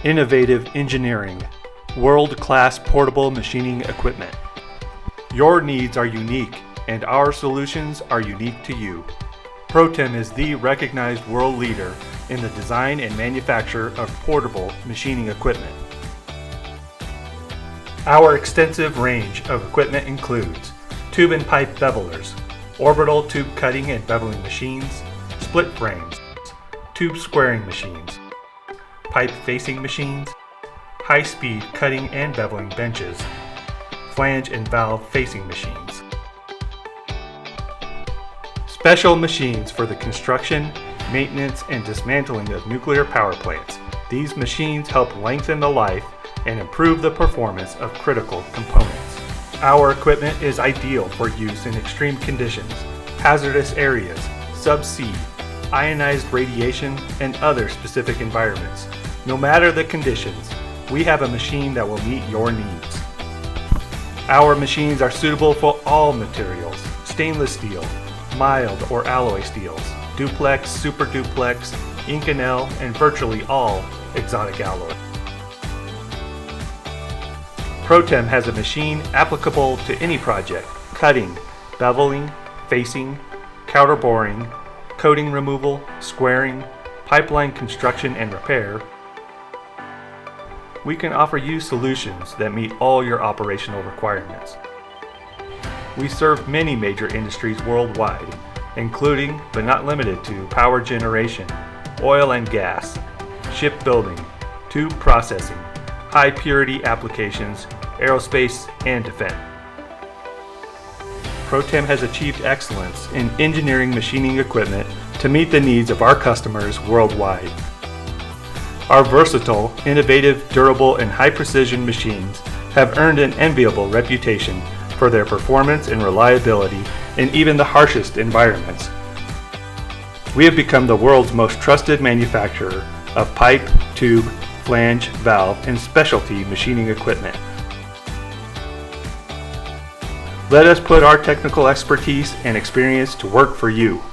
Innovative engineering, world-class portable machining equipment. Your needs are unique, and our solutions are unique to you. Protem is the recognized world leader in the design and manufacture of portable machining equipment. Our extensive range of equipment includes tube and pipe bevelers, orbital tube cutting and beveling machines, split frames, tube squaring machines, pipe facing machines, high-speed cutting and beveling benches, flange and valve facing machines. Special machines for the construction, maintenance, and dismantling of nuclear power plants. These machines help lengthen the life and improve the performance of critical components. Our equipment is ideal for use in extreme conditions, hazardous areas, subsea, ionized radiation, and other specific environments. No matter the conditions, we have a machine that will meet your needs. Our machines are suitable for all materials: stainless steel, mild or alloy steels, duplex, super duplex, Inconel, and virtually all exotic alloy. Protem has a machine applicable to any project: cutting, beveling, facing, counter boring, coating removal, squaring, pipeline construction and repair. We can offer you solutions that meet all your operational requirements. We serve many major industries worldwide, including but not limited to power generation, oil and gas, shipbuilding, tube processing, high purity applications, aerospace, and defense. Protem has achieved excellence in engineering machining equipment to meet the needs of our customers worldwide. Our versatile, innovative, durable, and high-precision machines have earned an enviable reputation for their performance and reliability in even the harshest environments. We have become the world's most trusted manufacturer of pipe, tube, flange, valve, and specialty machining equipment. Let us put our technical expertise and experience to work for you.